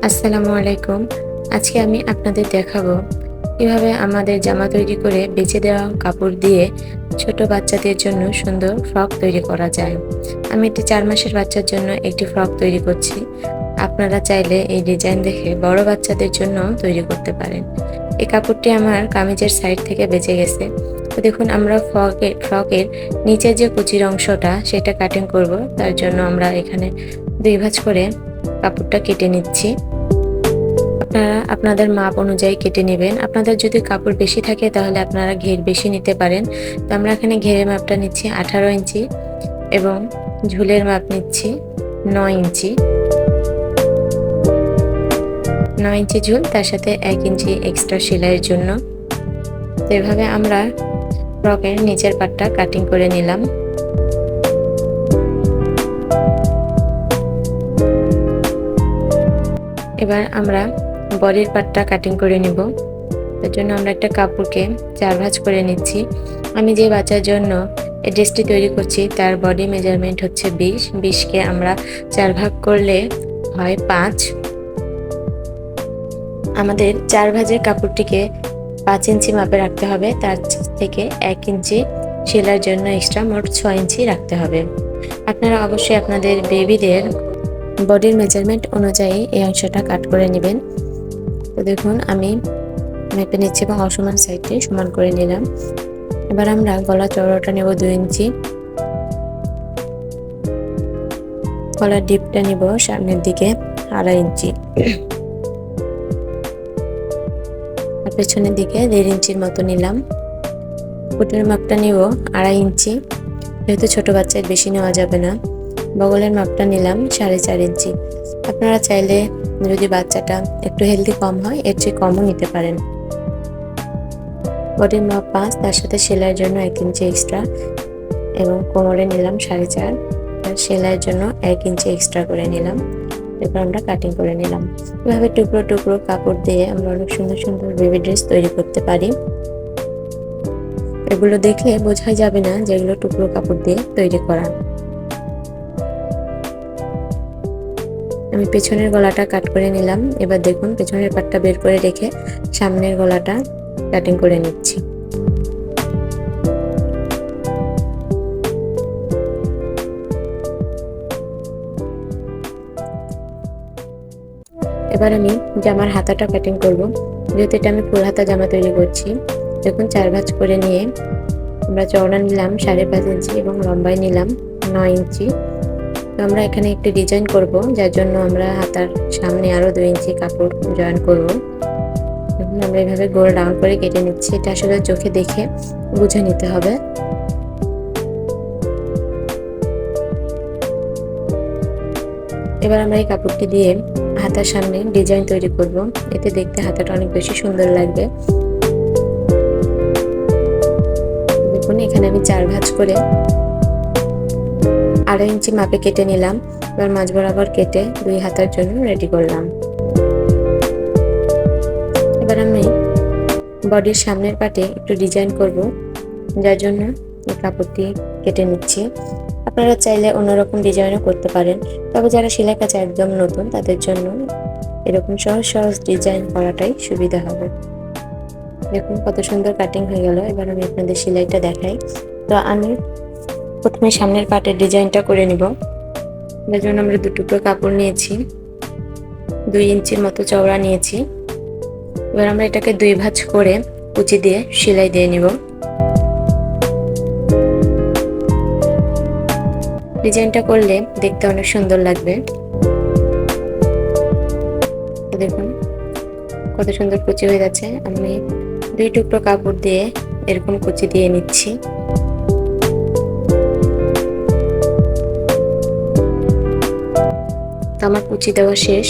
আসসালামু আলাইকুম। আজকে আমি আপনাদের দেখাবো কিভাবে আমাদের জামা তৈরি করে বেঁচে দেওয়া কাপড় দিয়ে ছোট বাচ্চাদের জন্য সুন্দর ফ্রক তৈরি করা যায়। আমি একটি 4 মাসের বাচ্চার জন্য একটি ফ্রক তৈরি করছি। আপনারা চাইলে এই ডিজাইন দেখে বড় বাচ্চাদের জন্য তৈরি করতে পারেন। এই কাপড়টি আমার কামিজের সাইড থেকে বেঁচে গেছে। তো দেখুন আমরা ফ্রকের নিচের যে কুচির অংশটা সেটা কাটিং করব। তার জন্য আমরা এখানে 2 ভাঁজ করে কাপড়টা কেটে নিচ্ছি। আপনারা আপনাদের মাপ অনুযায়ী কেটে নেবেন। আপনাদের যদি কাপড় বেশি থাকে তাহলে আপনারা ঘের বেশি নিতে পারেন। তো আমরা এখানে ঘেরের মাপটা নিচ্ছি 18 ইঞ্চি এবং ঝুলের মাপ নিচ্ছি 9 ইঞ্চি। 9 ইঞ্চি ঝুল, তার সাথে 1 ইঞ্চি এক্সট্রা সেলাইয়ের জন্য। তো এভাবে আমরা ফ্রকের নিচের পাটটা কাটিং করে নিলাম। এবার আমরা বডির পার্টটা কাটিং করে নিব। তার জন্য আমরা একটা কাপড়কে 4 ভাঁজ করে নিচ্ছি। আমি যে বাচ্চার জন্য এই ড্রেসটি তৈরি করছি তার বডি মেজারমেন্ট হচ্ছে 20। 20কে আমরা 4 ভাগ করলে হয় 5। আমাদের 4 ভাঁজের কাপড়টিকে 5 ইঞ্চি মাপে রাখতে হবে। তার থেকে 1 ইঞ্চি সেলাইয়ের জন্য এক্সট্রা, মোট 6 ইঞ্চি রাখতে হবে। আপনারা অবশ্যই আপনাদের বেবিদের বডির মেজারমেন্ট অনুযায়ী এই অংশটা কাট করে নেবেন। তো দেখুন আমি মেপে নিচ্ছি এবং অসমান সাইডটি সমান করে নিলাম। এবার আমরা গলা চওড়াটা নেব 2 ইঞ্চি, গলার ডিপটা নিব সামনের দিকে 2.5 ইঞ্চি আর পেছনের দিকে 1.5 ইঞ্চির মতো নিলাম। বুকের মাপটা নিব 2.5 ইঞ্চি, যেহেতু ছোট বাচ্চার বেশি নেওয়া যাবে না। বগলের মাপটা নিলাম 4.5 ইঞ্চি। আপনারা চাইলে যদি বাচ্চাটা একটু হেলদি কম হয় এর চেয়ে কমও নিতে পারেন। বডির মাপ 5, তার সাথে সেলাইয়ের জন্য 1 ইঞ্চি এক্সট্রা এবং কোমরে নিলাম 4.5, আর সেলাইয়ের জন্য 1 ইঞ্চি এক্সট্রা করে নিলাম। এরপর আমরা কাটিং করে নিলাম। এভাবে টুকরো টুকরো কাপড় দিয়ে আমরা অনেক সুন্দর সুন্দর বেবি ড্রেস তৈরি করতে পারি। এগুলো দেখলে বোঝাই যাবে না যে এগুলো টুকরো কাপড় দিয়ে তৈরি করা। আমি পেছনের গলাটা কাট করে নিলাম। এবার দেখুন পেছনের পাটটা বের করে রেখে সামনের গলাটা কাটিং করে নিচ্ছি। এবার আমি জামার হাতাটা কাটিং করব। যেহেতু এটা আমি ফুল হাতা জামা তৈরি করছি, দেখুন 4 ভাঁজ করে নিয়ে আমরা চওড়া নিলাম 5.5 ইঞ্চি এবং লম্বায় নিলাম 9 ইঞ্চি। তো আমরা এখানে একটি ডিজাইন করব, যার জন্য আমরা হাতার সামনে আরো 2 ইঞ্চি কাপড় জয়েন করব। এখন আমরা এইভাবে গোল রাউন্ড করে কেটে নিচ্ছি। এটা আসলে চোখে দেখে বুঝে নিতে হবে। এবার আমরা এই কাপড়টি দিয়ে হাতার সামনে ডিজাইন তৈরি করব, এতে দেখতে হাতাটা অনেক বেশি সুন্দর লাগবে। দেখুন এখানে আমি 4 ভাঁজ করে 2.5 ইঞ্চি মাপে কেটে নিলাম। এবার মাঝ বরাবর কেটে 2 হাতার জন্য রেডি করলাম। এবার আমি বডির সামনের পাটে একটু ডিজাইন করব, যার জন্য এই কাপড়টি কেটে নিচ্ছি। আপনারা চাইলে অন্যরকম ডিজাইনও করতে পারেন, তবে যারা সেলাই কাজে একদম নতুন তাদের জন্য এরকম সহজ সহজ ডিজাইন করাটাই সুবিধা হবে। দেখুন কত সুন্দর কাটিং হয়ে গেল। এবার আমি আপনাদের সেলাইটা দেখাই। তো আমি প্রথমে সামনের পাটের ডিজাইনটা করে নিব। এর জন্য আমরা 2 টুকরো কাপড় নিয়েছি, 2 ইঞ্চির মতো চওড়া নিয়েছি। এবার আমরা এটাকে 2 ভাঁজ করে কুচি দিয়ে সেলাই দিয়ে নিব। ডিজাইনটা করলে দেখতে অনেক সুন্দর লাগবে। দেখুন কত সুন্দর কুচি হয়ে যাচ্ছে। আমি 2 টুকরো কাপড় দিয়ে এরকম কুচি দিয়ে নিচ্ছি। তো আমার কুচি দেওয়া শেষ।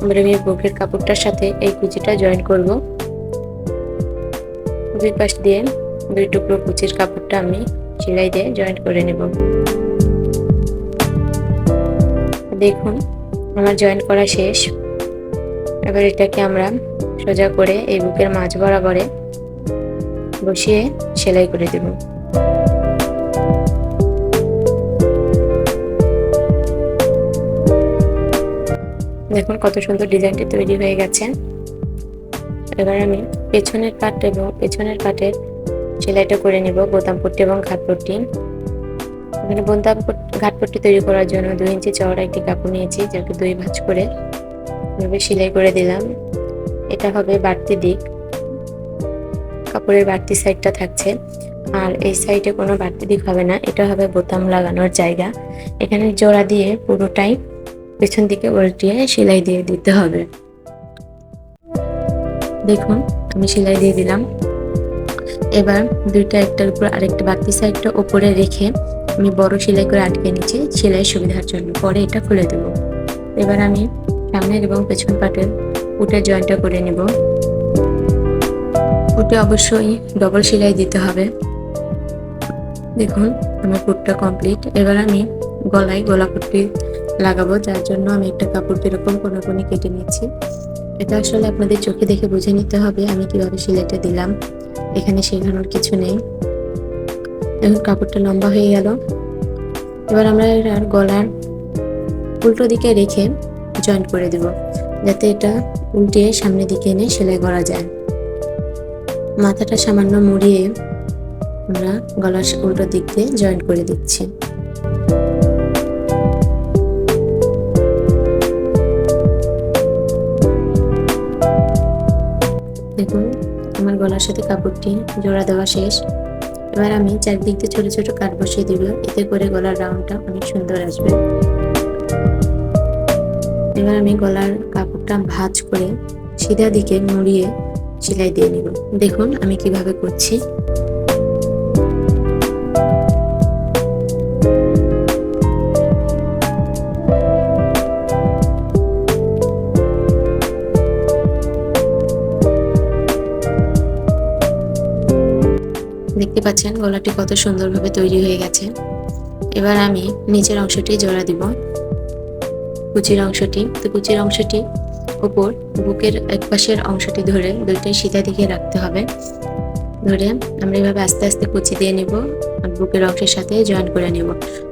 এবার আমি বুকের কাপড়টার সাথে এই কুচিটা জয়েন করব। 2 পাশ দিয়ে 2 টুকরো কুচির কাপড়টা আমি সেলাই দিয়ে জয়েন করে নেব। দেখুন আমার জয়েন করা শেষ। এবার এটাকে আমরা সোজা করে এই বুকের মাঝ বরাবরে বসিয়ে সেলাই করে দেব। দেখুন কত সুন্দর ডিজাইনটি তৈরি হয়ে গেছে। এবার আমি পেছনের পাট এবং পেছনের পাটের সেলাইটা করে নিব বোতাম পট্টি এবং ঘাট পট্টি। এখানে বোতাম ঘাট পট্টি তৈরি করার জন্য 2 ইঞ্চি চওড়া একটি কাপড় নিয়েছি, যাকে 2 ভাঁজ করে এভাবে সেলাই করে দিলাম। এটা হবে বাড়তি দিক, কাপড়ের বাড়তি সাইডটা থাকছে, আর এই সাইডে কোনো বাড়তি দিক হবে না, এটা হবে বোতাম লাগানোর জায়গা। এখানে জোড়া দিয়ে পুরোটাই পেছন দিকে উল্টিয়ে সেলাই দিয়ে দিতে হবে। দেখুন আমি সেলাই দিয়ে দিলাম। এবার দুইটা একটার উপর আরেকটা বাড়তি সাইডটা উপরে রেখে আমি বড় সেলাই করে আটকে নিচ্ছি সেলাইয়ের সুবিধার জন্য, পরে এটা খুলে দেব। এবার আমি সামনের এবং পেছন পাটের পুটের জয়েন্টটা করে নেব। পুটে অবশ্যই ডবল সেলাই দিতে হবে। দেখুন আমার পুটটা কমপ্লিট। এবার আমি গলায় গলাপট্টি লাগাবো, যার জন্য আমি একটা কাপড় এরকম কোনাকুনি কেটে নিচ্ছি। এটা আসলে আপনাদের চোখে দেখে বুঝে নিতে হবে আমি কিভাবে সেলাইটা দিলাম, এখানে শেখানোর কিছু নেই। এখন কাপড়টা লম্বা হয়ে গেল। এবার আমরা এর গলার উল্টো দিকে রেখে জয়েন্ট করে দেব, যাতে এটা উল্টিয়ে সামনের দিকে এনে সেলাই করা যায়। মাথাটা সামান্য মুড়িয়ে আমরা গলার উল্টো দিক দিয়ে জয়েন্ট করে দিচ্ছি। দেখুন আমার গলার সাথে কাপড়টি জোড়া দেওয়া শেষ। এবার আমি চারদিক দিয়ে ছোট ছোট কাট বসিয়ে দিব, এতে করে গলার রাউন্ডটা অনেক সুন্দর আসবে। এবার আমি গলার কাপড়টা ভাঁজ করে সিধা দিকে মুড়িয়ে সেলাই দিয়ে নিব। দেখুন আমি কিভাবে করছি। দেখতে পাচ্ছেন গলাটি কত সুন্দরভাবে তৈরি হয়ে গেছে। এবার আমি নিচের অংশটি জোড়া দিব, কুচির অংশটি। তো কুচির অংশটি উপর বুকের এক পাশের অংশটি ধরে দুইটাই সিধা দিকে রাখতে হবে। ধরে আমরা এভাবে আস্তে আস্তে কুচি দিয়ে নিব আর বুকের অংশের সাথে জয়েন করে নিব।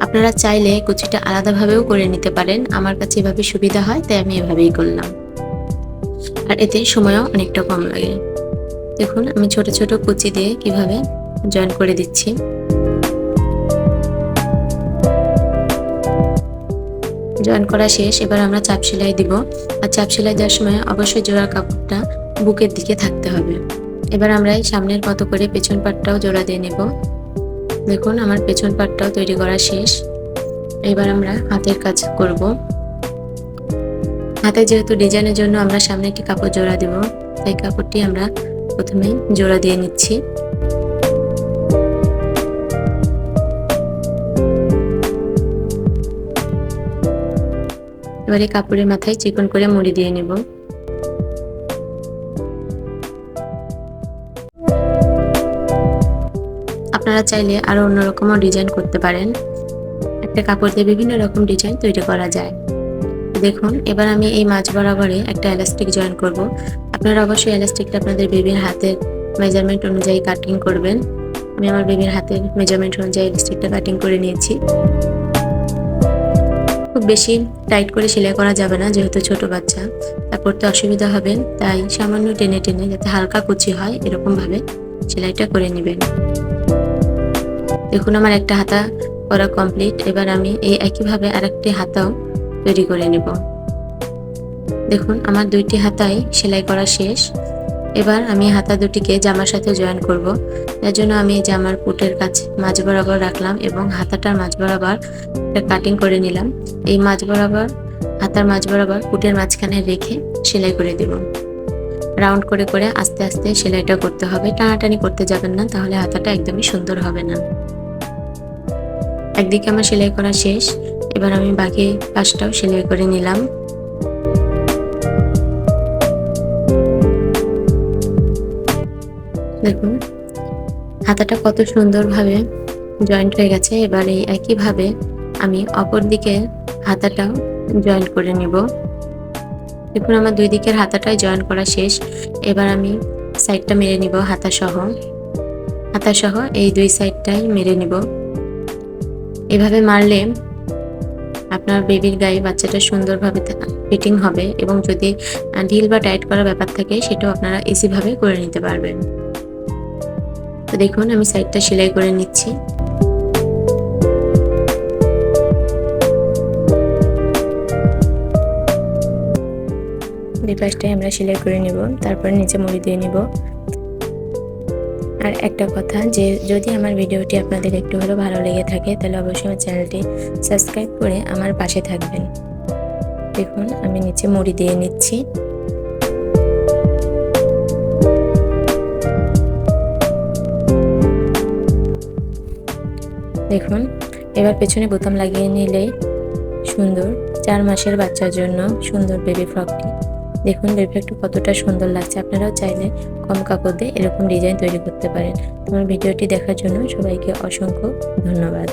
আপনারা চাইলে কুচিটা আলাদাভাবেও করে নিতে পারেন, আমার কাছে এভাবে সুবিধা হয় তাই আমি এভাবেই করলাম, আর এতে সময়ও অনেকটা কম লাগে। দেখুন আমি ছোট ছোট কুচি দিয়ে কিভাবে জয়েন করে দিচ্ছি। জয়েন করা শেষ। এবার আমরা চাপ সেলাই দিব, আর চাপ সেলাই দেওয়ার সময় অবশ্যই জোড়ার কাপড়টা বুকের দিকে থাকতে হবে। এবার আমরা এই সামনের মতো করে পেছন পাটটাও জোড়া দিয়ে নেব। দেখুন আমার পেছন পাটটাও তৈরি করা শেষ। এবার আমরা হাতের কাজ করব। হাতে যেহেতু ডিজাইনের জন্য আমরা সামনে একটি কাপড় জোড়া দেব, তাই কাপড়টি আমরা প্রথমে জোড়া দিয়ে নিচ্ছি। এবারে কাপড়ের মাথায় চিকন করে মুড়ি দিয়ে নেব। আপনারা চাইলে আরো অন্যরকমও ডিজাইন করতে পারেন, একটা কাপড় দিয়ে বিভিন্ন রকম ডিজাইন তৈরি করা যায়। দেখুন এবার আমি এই মাঝ বরাবরে একটা এলাস্টিক জয়েন করব। আপনারা অবশ্যই এলাস্টিকটা আপনাদের বেবির হাতের মেজারমেন্ট অনুযায়ী কাটিং করবেন। আমি আমার বেবির হাতের মেজারমেন্ট অনুযায়ী এলাস্টিকটা কাটিং করে নিয়েছি। খুব বেশি টাইট করে সেলাই করা যাবে না, যেহেতু ছোট বাচ্চা, তা পড়তে অসুবিধা হবে, তাই সামান্য টেনে টেনে যাতে হালকা কুচি হয় এরকম ভাবে সেলাইটা করে নেবেন। দেখুন আমার একটা হাতা করা কমপ্লিট। এবার আমি এই একইভাবে আরেকটি হাতাও তৈরি করে নেব। দেখুন আমার দুইটি হাতাই সেলাই করা শেষ। এবার আমি হাতা দুটিকে জামার সাথে জয়েন করব। এর জন্য আমি জামার পুটের কাছে মাঝ বরাবর রাখলাম এবং হাতাটার মাঝ বরাবর একটা কাটিং করে নিলাম। এই মাঝ বরাবর হাতার মাঝ বরাবর পুটের মাঝখানে রেখে সেলাই করে দেব। রাউন্ড করে করে আস্তে আস্তে সেলাইটা করতে হবে, টানাটানি করতে যাবেন না, তাহলে হাতাটা একদমই সুন্দর হবে না। একদিকে আমার সেলাই করা শেষ। এবার আমি বাকি পাশটাও সেলাই করে নিলাম। দেখুন হাতাটা কত সুন্দরভাবে জয়েন্ট হয়ে গেছে। এবার এই একইভাবে আমি অপর দিকে হাতাটাও জয়েন্ট করে নিব। দেখুন আমার দুই দিকের হাতাটাই জয়েন করা শেষ। এবার আমি সাইডটা মেরে নিব হাতা সহ এই দুই সাইডটাই মেরে নিব। এভাবে মারলে আপনার বেবির গায়ে বাচ্চাটা সুন্দরভাবে ফিটিং হবে এবং যদি ঢিল বা টাইট করার ব্যাপার থাকে সেটাও আপনারা ইজিভাবে করে নিতে পারবেন। তো দেখুন আমি সাইডটা সেলাই করে নিচ্ছি। দুই পাশটাই আমরা সেলাই করে নেব, তারপর নিচে মুড়ি দিয়ে নিব। আর একটা কথা, যে যদি আমার ভিডিওটি আপনাদের একটু হলেও ভালো লেগে থাকে তাহলে অবশ্যই আমার চ্যানেলটি সাবস্ক্রাইব করে আমার পাশে থাকবেন। দেখুন আমি নিচে মুড়ি দিয়ে নিচ্ছি। দেখুন এবার পেছনে বোতাম লাগিয়ে নিলেই সুন্দর 4 মাসের বাচ্চার জন্য সুন্দর বেবি ফ্রকটি। দেখুন বেবি ফ্রকটি কতটা সুন্দর লাগছে। আপনারাও চাইলে কম কাপড় দিয়ে এরকম ডিজাইন তৈরি করতে পারেন। আমার ভিডিওটি দেখার জন্য সবাইকে অসংখ্য ধন্যবাদ।